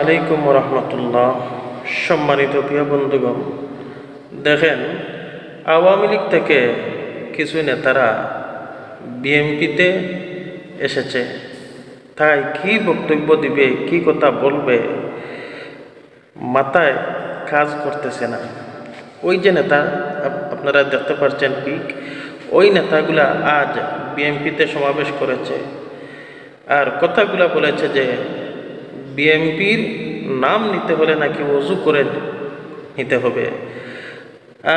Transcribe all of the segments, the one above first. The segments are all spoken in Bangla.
আলাইকুম রহমতুল্লাহ। সম্মানিত প্রিয় বন্ধুগণ, দেখেন, আওয়ামী লীগ থেকে কিছু নেতারা বিএনপিতে এসেছে। তাই কি বক্তব্য দিবে, কি কথা বলবে, মাথায় কাজ করতেছে না। ওই যে নেতা আপনারা দেখতে পাচ্ছেন পিক, ওই নেতাগুলা আজ বিএনপিতে সমাবেশ করেছে আর কথাগুলা বলেছে যে বিএনপির নাম নিতে হলে নাকি ওযু করে নিতে হবে,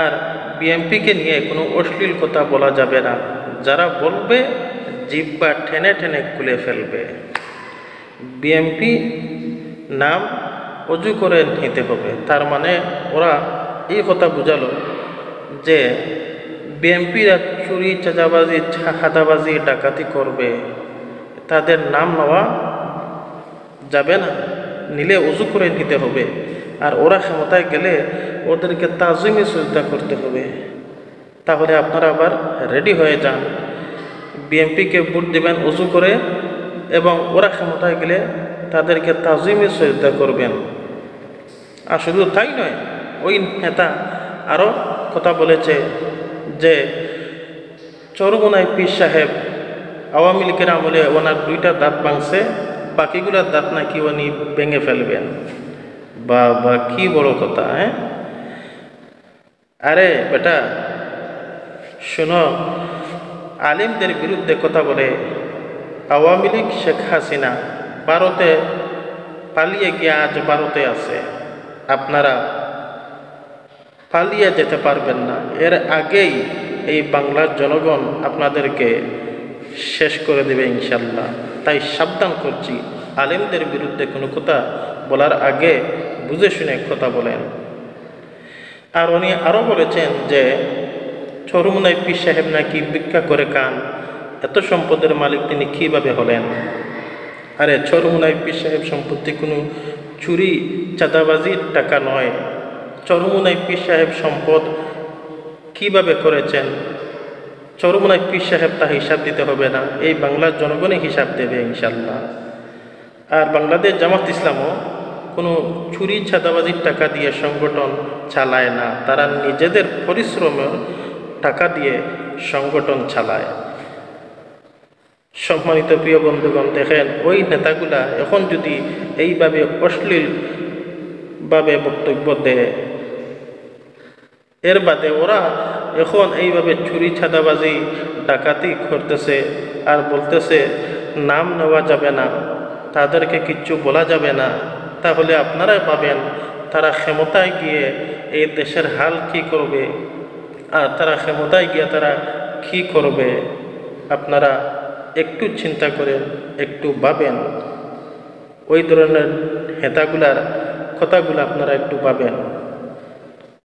আর বিএনপিকে নিয়ে কোনো অশ্লীল কথা বলা যাবে না। যারা বলবে জিহ্বা টেনে টেনে খুলে ফেলবে। বিএনপি নাম ওযু করে নিতে হবে, তার মানে ওরা এই কথা বোঝালো যে বিএনপিরা চুরি, চাঁদাবাজি, হাদাবাজি, ডাকাতি করবে, তাদের নাম নেওয়া যাবে না, নিলে ওযু করে নিতে হবে। আর ওরা ক্ষমতায় গেলে ওদেরকে তাজিমে শ্রদ্ধা করতে হবে। তাহলে আপনারা আবার রেডি হয়ে যান, বিএনপিকে ভোট দেবেন ওযু করে, এবং ওরা ক্ষমতায় গেলে তাদেরকে তাজিমে শ্রদ্ধা করবেন। আর শুধু তাই নয়, ওই নেতা আরও কথা বলেছে যে চরমোনাই পীর সাহেব আওয়ামী লীগের আমলে ওনার 2টা দাঁত ভাঙছে, বাকিগুলোর দাঁত নাকি উনি ভেঙে ফেলবেন। বা কি বড় কথা! আরে বেটা শোনো, আলিমদের বিরুদ্ধে কথা বলে আওয়ামী লীগ, শেখ হাসিনা ভারতে পালিয়ে গিয়ে আজ ভারতে আছে। আপনারা পালিয়ে যেতে পারবেন না, এর আগেই এই বাংলার জনগণ আপনাদেরকে শেষ করে দেবে ইনশাল্লাহ। তাই সাবধান করছি, আলেমদের বিরুদ্ধে কোনো কথা বলার আগে বুঝে শুনে কথা বলেন। আর উনি আরও বলেছেন যে চরমোনাই পীর সাহেব নাকি ভিক্ষা করে খান, এত সম্পদের মালিক তিনি কীভাবে হলেন? আরে চরমোনাই পীর সাহেব সম্পত্তি কোনো চুরি, চাঁদাবাজির টাকা নয়। চরমোনাই পীর সাহেব সম্পদ কীভাবে করেছেন, চরমোনাই পীর সাহেব তা হিসাব দিতে হবে না, এই বাংলার জনগণই হিসাব দেবে ইনশাল্লাহ। আর বাংলাদেশ জামাত ইসলামও কোনো চুরি, ছাদাবাজির টাকা দিয়ে সংগঠন চালায় না, তারা নিজেদের পরিশ্রমের টাকা দিয়ে সংগঠন চালায়। সম্মানিত প্রিয় বন্ধুগণ, দেখেন, ওই নেতাগুলা এখন যদি এইভাবে অশ্লীলভাবে বক্তব্য দেয়, এর বাদে ওরা এখন এইভাবে চুরি, ছাদাবাজি, ডাকাতি করতেছে আর বলতেছে নাম নেওয়া যাবে না, তাদেরকে কিচ্ছু বলা যাবে না, তাহলে আপনারাই পাবেন তারা ক্ষমতায় গিয়ে এই দেশের হাল কি করবে, আর তারা ক্ষমতায় গিয়ে তারা কি করবে। আপনারা একটু চিন্তা করেন, একটু ভাবেন, ওই ধরনের নেতাগুলার কথাগুলো আপনারা একটু ভাবেন।